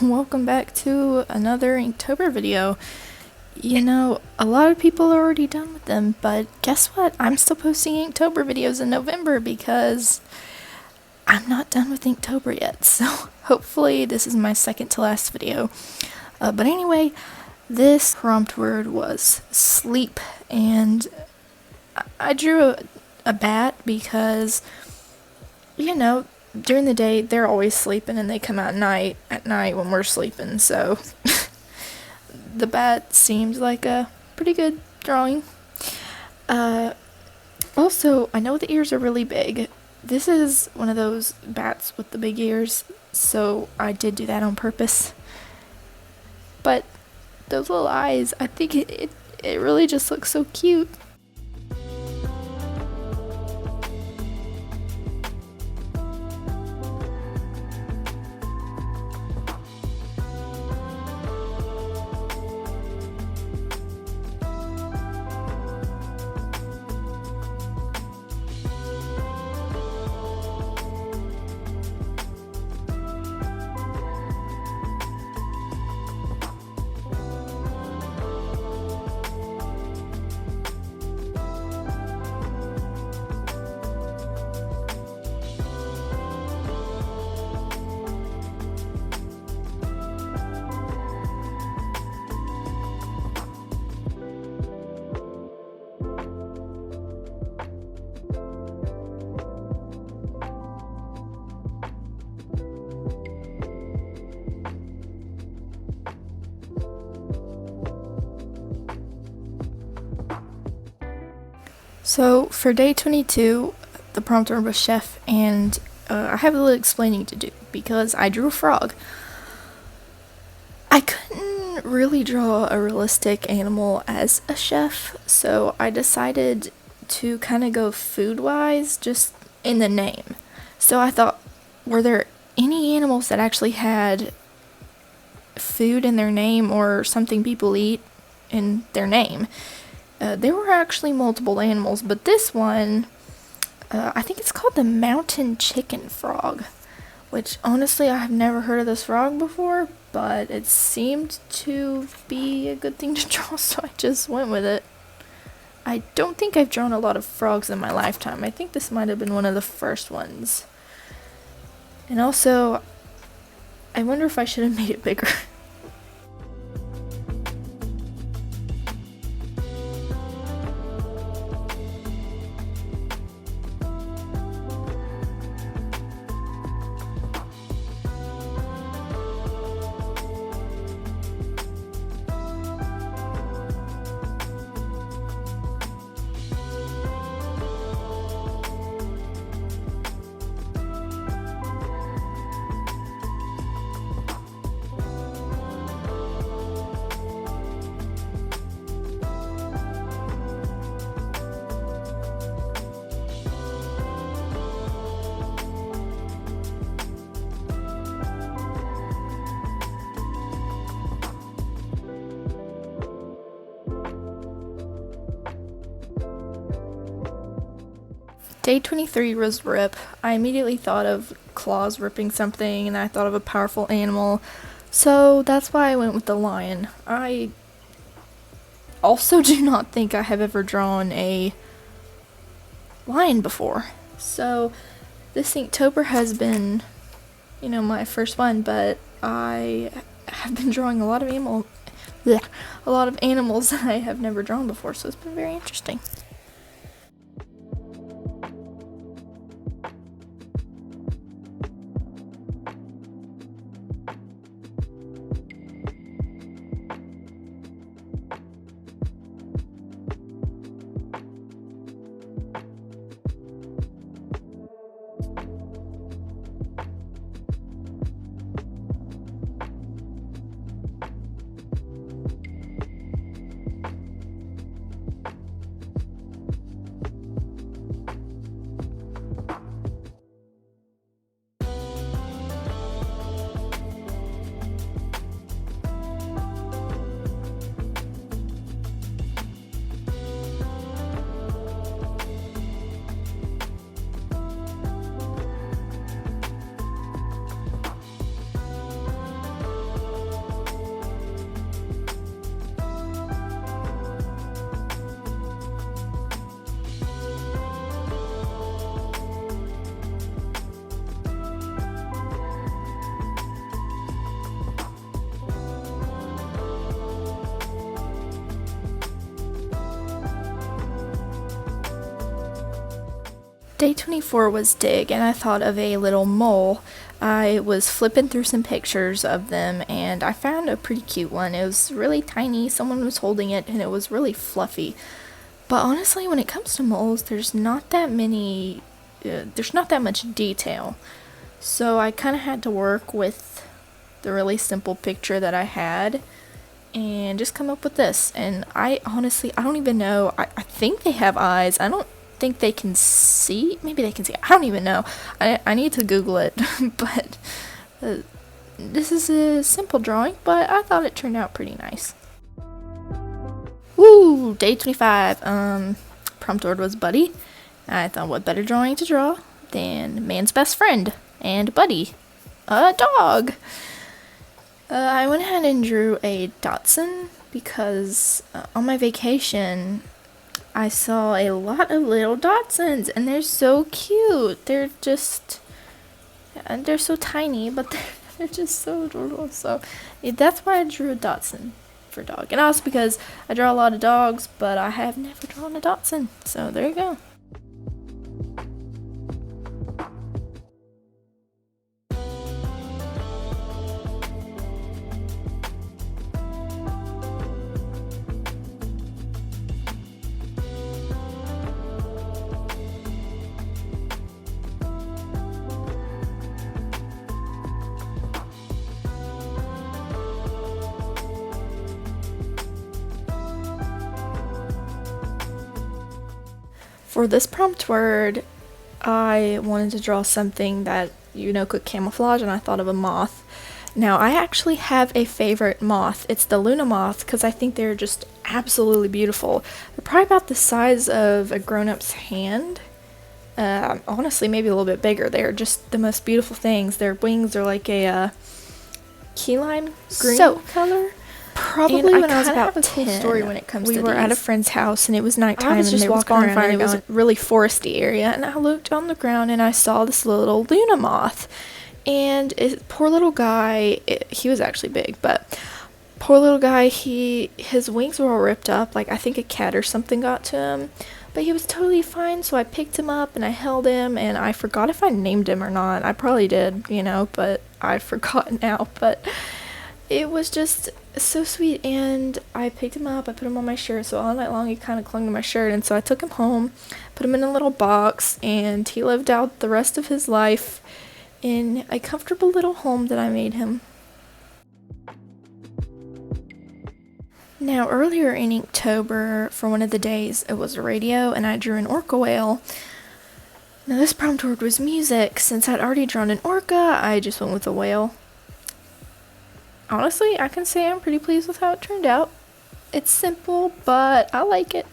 welcome back to another Inktober video. A lot of people are already done with them, but guess what? I'm still posting Inktober videos in November because I'm not done with Inktober yet, so hopefully this is my second to last video. But anyway, this prompt word was sleep, and I drew a bat because, during the day they're always sleeping and they come out at night when we're sleeping, so the bat seemed like a pretty good drawing. Also, I know the ears are really big. This is one of those bats with the big ears, so I did do that on purpose. But those little eyes, I think it really just looks so cute. So for day 22, the prompt word was chef, and I have a little explaining to do because I drew a frog. I couldn't really draw a realistic animal as a chef, so I decided to kind of go food-wise, just in the name. So I thought, were there any animals that actually had food in their name or something people eat in their name? There were actually multiple animals, but this one, I think it's called the mountain chicken frog, which honestly I have never heard of this frog before, but it seemed to be a good thing to draw, so I just went with it. I don't think I've drawn a lot of frogs in my lifetime. I think this might have been one of the first ones. And also, I wonder if I should have made it bigger. Day 23 was rip. I immediately thought of claws ripping something, and I thought of a powerful animal, so that's why I went with the lion. I also do not think I have ever drawn a lion before, so this Inktober has been, my first one, but I have been drawing a lot of animals that I have never drawn before, so it's been very interesting. Day 24 was Dig, and I thought of a little mole. I was flipping through some pictures of them, and I found a pretty cute one. It was really tiny, someone was holding it, and it was really fluffy. But honestly, when it comes to moles, there's not that much detail. So I kind of had to work with the really simple picture that I had and just come up with this. And I don't even know. I think they have eyes. I don't think they can see. Maybe they can see. I don't even know. I need to Google it. But this is a simple drawing, but I thought it turned out pretty nice. Woo! Day 25. Prompt word was buddy. I thought, what better drawing to draw than man's best friend and buddy, a dog. I went ahead and drew a Dachshund because on my vacation I saw a lot of little Dachshunds, and they're so cute. They're so tiny, but they're just so adorable. So that's why I drew a Dachshund for dog. And also because I draw a lot of dogs, but I have never drawn a Dachshund. So there you go. For this prompt word, I wanted to draw something that, could camouflage, and I thought of a moth. Now, I actually have a favorite moth. It's the Luna moth, because I think they're just absolutely beautiful. They're probably about the size of a grown-up's hand. Honestly, maybe a little bit bigger. They're just the most beautiful things. Their wings are like a key lime green color. Probably and when I was about 10, cool story when it comes we were at a friend's house, and it was nighttime, and there was bonfire, and it was a really foresty area, and I looked on the ground, and I saw this little Luna moth, and poor little guy, he was actually big, but poor little guy, his wings were all ripped up, like I think a cat or something got to him, but he was totally fine, so I picked him up, and I held him, and I forgot if I named him or not. I probably did, but I forgot now, but it was just so sweet, and I picked him up, I put him on my shirt, so all night long he kind of clung to my shirt, and so I took him home, put him in a little box, and he lived out the rest of his life in a comfortable little home that I made him. Now, earlier in Inktober, for one of the days, it was a radio, and I drew an orca whale. Now, this prompt word was music. Since I'd already drawn an orca, I just went with a whale. Honestly, I can say I'm pretty pleased with how it turned out. It's simple, but I like it.